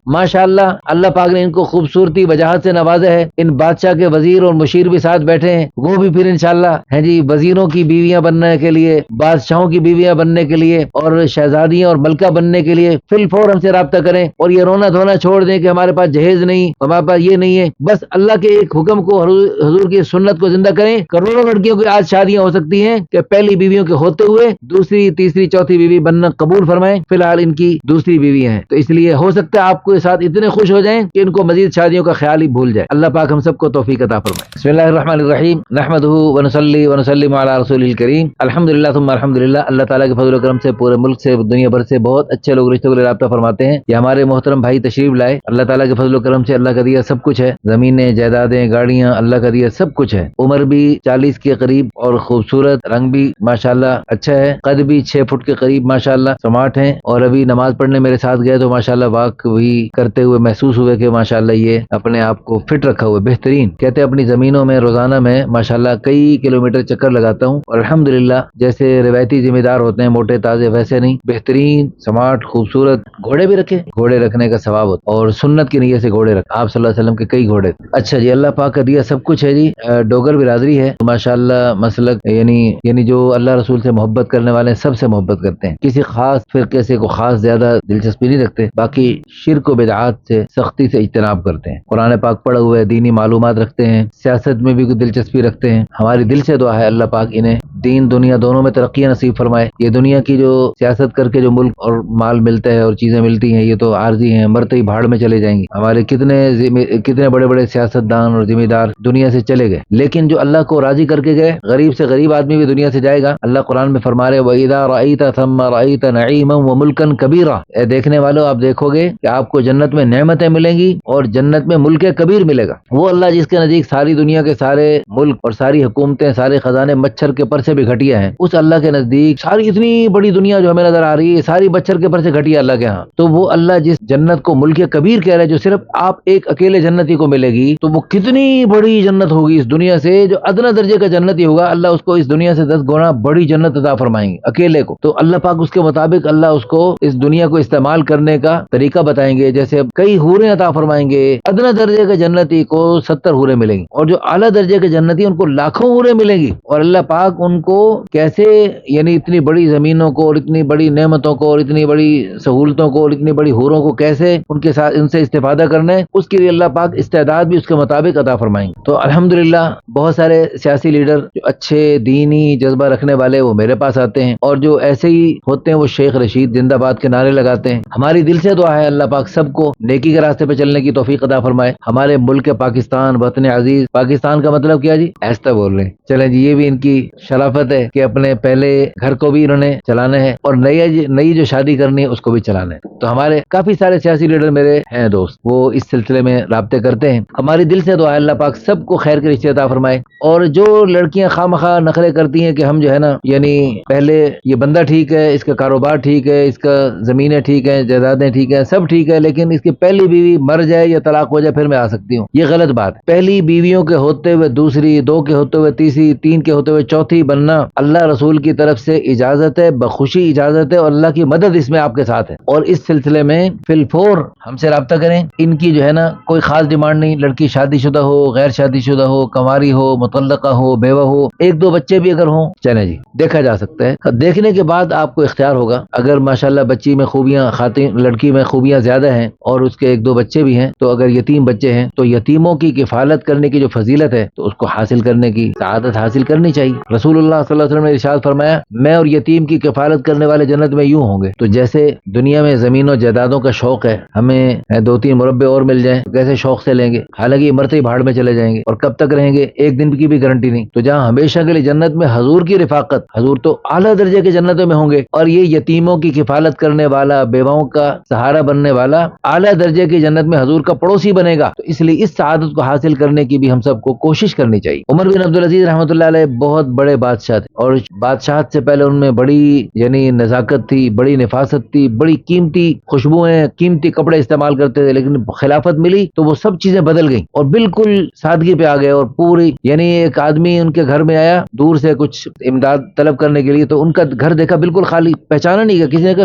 माशाअल्लाह अल्लाह पाक ने इनको खूबसूरती वजाहत से नवाजा है। इन बादशाह के वजीर और मुशीर भी साथ बैठे हैं, वो भी फिर इंशाअल्लाह हैं जी वजीरों की बीवियां बनने के लिए, बादशाहों की बीवियां बनने के लिए और शहजादियां और मलका बनने के लिए फिलफौर हमसे राब्ता करें और ये रोना धोना छोड़ दें कि हमारे पास जहेज नहीं, हमारे पास ये नहीं है। बस अल्लाह के एक हुक्म को, हुजूर की सुन्नत को जिंदा करें। करोड़ों लड़कियों की आज शादियां हो सकती हैं कि पहली बीवियों के होते हुए दूसरी, तीसरी, चौथी बीवी बनना कबूल फरमाएं। फिलहाल इनकी दूसरी बीवी है, तो इसलिए हो सकता है आपके साथ इतने खुश हो जाएं कि इनको मजीद शादियों का ख्याल ही भूल जाए। अल्लाह पाक हम सबको तौफीक अता फरमाए। बिस्मिल्लाहिर्रहमानिर्रहीम, नहमदुहु व नसल्ली व नसल्लिमु अला रसूलिल करीम, अल्हम्दुलिल्लाह सुम्मा अल्हम्दुलिल्लाह। अल्लाह ताला के फजल व करम से पूरे मुल्क से, दुनिया भर से बहुत अच्छे लोग रिश्तों के लिए राब्ता फरमाते हैं। ये हमारे मोहतरम भाई तशरीफ लाए। अल्लाह ताला के फजल व करम से अल्लाह का दिया सब कुछ है, जमीनें, जायदादें, गाड़ियां, अल्लाह का दिया सब कुछ है। उम्र भी 40 के करीब और खूबसूरत, रंग भी माशाल्लाह अच्छा है, कद भी 6 फुट के करीब माशाल्लाह स्मार्ट हैं। और अभी नमाज पढ़ने मेरे साथ गए तो माशाल्लाह वाक भी करते हुए महसूस हुए कि माशाल्लाह ये अपने आप को फिट रखा हुआ बेहतरीन। कहते अपनी जमीनों में रोजाना में माशाल्लाह कई किलोमीटर चक्कर लगाता हूँ और अल्हम्दुलिल्लाह जैसे रिवायती जिम्मेदार होते हैं मोटे ताजे, वैसे नहीं, बेहतरीन, स्मार्ट, खूबसूरत। घोड़े भी रखे, घोड़े रखने का सवाब होता और सुन्नत की नीयत से घोड़े रखे, आप सल्लल्लाहु अलैहि वसल्लम के कई घोड़े। अच्छा जी, अल्लाह पाक का दिया सब कुछ है जी। डोगर बिरादरी है माशाल्लाह, मसलक यानी जो अल्लाह रसूल से मोहब्बत करने वाले सबसे मोहब्बत करते हैं, किसी खास फिरके से को खास ज्यादा दिलचस्पी नहीं रखते, बाकी शिर्क व बिदआत से सख्ती से इज्तनाब करते हैं। कुरान पाक पढ़े हुए दीनी मालूमात रखते हैं, सियासत में भी दिलचस्पी रखते हैं। हमारी दिल से दुआ है अल्लाह पाक इन्हें दीन दुनिया दोनों में तरक्की नसीब फरमाए। ये दुनिया की जो सियासत करके जो मुल्क और माल मिलता है और चीजें मिलती हैं, ये तो आर्जी हैं, मरते ही भाड़ में चले जाएंगी। हमारे कितने बड़े बड़े सियासतदान और जिम्मेदार दुनिया से चले गए, लेकिन जो अल्लाह को राजी करके गए, गरीब से गरीब आदमी भी दुनिया से जाएगा। अल्लाह कुरान में फरमा रहे वइदा रअयता थम्मा रअयता नईमन व मुल्कन कबीरा, ए देखने वालों आप देखोगे कि आपको जन्नत में नेमतें मिलेंगी और जन्नत में मुल्क कबीर मिलेगा। वो अल्लाह जिसके नजदीक सारी दुनिया के सारे मुल्क और सारी हुकूमतें, सारे खजाने मच्छर के पर से भी घटिया हैं, उस अल्लाह के नजदीक सारी इतनी बड़ी दुनिया जो हमें नजर आ रही है सारी मच्छर के पर से घटिया अल्लाह के यहाँ। तो वो अल्लाह जिस जन्नत को मुल्क कबीर कह रहे हैं, जो सिर्फ आप एक अकेले जन्नती को मिलेगी, तो वो कितनी बड़ी जन्नत होगी इस दुनिया से। जो अदना दर्जे का जन्नती होगा, अल्लाह उसको इस दुनिया से 10 गुना बड़ी जन्नत अता फरमाएंगे अकेले को। तो अल्लाह पाक उसके मुताबिक अल्लाह उसको इस दुनिया को इस्तेमाल करने का तरीका बताएंगे। जैसे अब कई हूरें अता फरमाएंगे, अदना दर्जे के जन्नती को 70 हूरें मिलेंगी और जो आला दर्जे के जन्नती उनको लाखों हूरें मिलेंगी। और अल्लाह पाक उनको कैसे यानी इतनी बड़ी जमीनों को और इतनी बड़ी नेमतों को और इतनी बड़ी सहूलतों को और इतनी बड़ी हूरों को कैसे उनके साथ इनसे इस्तेफादा करना है, उसके लिए अल्लाह पाक इस्तेदाद भी उसके मुताबिक अता फरमाएंगे। तो अल्हम्दुलिल्लाह बहुत सारे सियासी लीडर जो अच्छे दीनी जज्बा रखने वाले वो मेरे पास आते हैं और जो ऐसे ही होते हैं वो शेख रशीद जिंदाबाद के नारे लगाते हैं। हमारी दिल से दुआ है अल्लाह पाक सबको नेकी के रास्ते पे चलने की तौफीक अता फरमाए। हमारे मुल्क पाकिस्तान, वतन अजीज, पाकिस्तान का मतलब क्या जी, ऐसा बोल रहे हैं। चलें जी, ये भी इनकी शराफत है कि अपने पहले घर को भी इन्होंने चलाना है और नई जो शादी करनी है उसको भी चलाना है। तो हमारे काफी सारे सियासी लीडर मेरे हैं दोस्त, वो इस सिलसिले में राब्ते करते हैं। हमारी दिल से दुआ है अल्लाह पाक सबको खैर के रिश्ते अता फरमाए। और जो लड़कियां खामखा नखरे करती हैं कि हम जो है ना, यानी पहले ये बंदा ठीक है, इसका कारोबार ठीक है, इसका जमीनें ठीक है, जायदादें ठीक है, सब ठीक है, लेकिन इसकी पहली बीवी मर जाए या तलाक हो जाए फिर मैं आ सकती हूँ, ये गलत बात है। पहली बीवियों के होते हुए दूसरी, 2 के होते हुए तीसरी, 3 के होते हुए चौथी बनना अल्लाह रसूल की तरफ से इजाजत है, बखुशी इजाजत है और अल्लाह की मदद इसमें आपके साथ है। और इस सिलसिले में फिलफोर हमसे राब्ता करें। इनकी जो है ना कोई खास डिमांड नहीं, लड़की शादीशुदा हो, गैर शादीशुदा हो, कंवारी हो, मुतल्लका हो, बेवा हो, 1-2 बच्चे भी अगर हों चले जी, देखा जा सकता है। देखने के बाद आपको इख्तियार होगा। अगर माशाल्लाह बच्ची में खूबियां, खातिन लड़की में खूबियां ज्यादा हैं और उसके 1-2 बच्चे भी हैं, तो अगर यतीम बच्चे हैं तो यतीमों की किफालत करने की जो फजीलत है तो उसको हासिल करने की सआदत हासिल करनी चाहिए। रसूलुल्लाह सल्लल्लाहु अलैहि वसल्लम ने इरशाद फरमाया, मैं और यतीम की किफालत करने वाले जन्नत में यूं होंगे। तो जैसे दुनिया में जमीनों जायदादों का शौक है, हमें 2-3 मुरब्बे और मिल जाएं तो कैसे शौक से लेंगे, हालांकि मरते ही भाड़ में चले जाएंगे और कब तक रहेंगे, एक दिन की भी गारंटी नहीं। तो जहाँ हमेशा के लिए जन्नत में हजूर की रिफाकत, हजूर तो आला दर्जे के जन्नतों में होंगे और ये यतीमों की किफालत करने वाला, बेवाओं का सहारा बनने वाला आला दर्जे की जन्नत में हजूर का पड़ोसी बनेगा। तो इसलिए इस सआदत को हासिल करने की भी हम सबको कोशिश करनी चाहिए। उमर बिन अब्दुल अजीज रहमतुल्लाह अलैह बहुत बड़े बादशाह بادشاہ تھے، اور بادشاہت سے پہلے ان میں بڑی یعنی نزاکت تھی، بڑی نفاست تھی، بڑی قیمتی خوشبوئیں، قیمتی کپڑے استعمال کرتے تھے، لیکن خلافت ملی تو وہ سب چیزیں بدل گئیں اور بالکل سادگی پہ آ گئے، اور پوری یعنی ایک آدمی ان کے گھر میں آیا دور سے کچھ امداد طلب کرنے کے لیے، تو ان کا گھر دیکھا بالکل خالی، پہچانا نہیں گیا، کسی نے کہا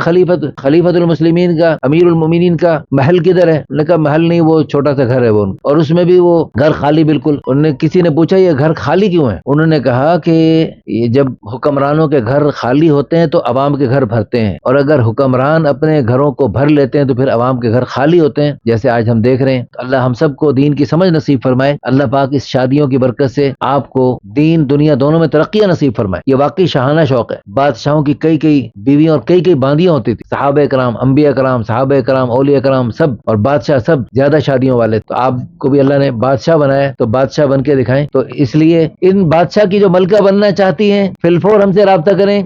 خلیفت المسلمین کا، امیر المومنین کا محل کدھر ہے؟ انہوں نے کہا محل نہیں، وہ چھوٹا سا گھر ہے وہ، اور اس میں بھی وہ گھر خالی بالکل۔ کسی نے پوچھا یہ گھر خالی کیوں ہے؟ انہوں نے کہا کہ یہ جب حکمرانوں کے گھر خالی ہوتے ہیں تو عوام کے گھر بھرتے ہیں، اور اگر حکمران اپنے گھروں کو بھر لیتے ہیں تو پھر عوام کے گھر خالی ہوتے ہیں، جیسے آج ہم دیکھ رہے ہیں۔ اللہ ہم سب کو دین کی سمجھ نصیب فرمائے، اللہ پاک اس شادیوں کی برکت سے آپ کو دین دنیا دونوں میں ترقیاں نصیب فرمائے۔ یہ واقعی شاہانہ شوق ہے۔ بادشاہوں کی کئی بیویاں اور کئی باندیاں ہوتی تھی، صحابہ کرام، انبیاء کرام، صحابہ کرام، اولیاء کرام سب، اور بادشاہ سب زیادہ شادیوں والے۔ تو آپ کو بھی اللہ نے بادشاہ بنایا تو بادشاہ بن کے دکھائیں۔ تو اس لیے ان بادشاہ کی جو ملکہ بننا چاہتی ہیں فی الفور ہم سے رابطہ کریں۔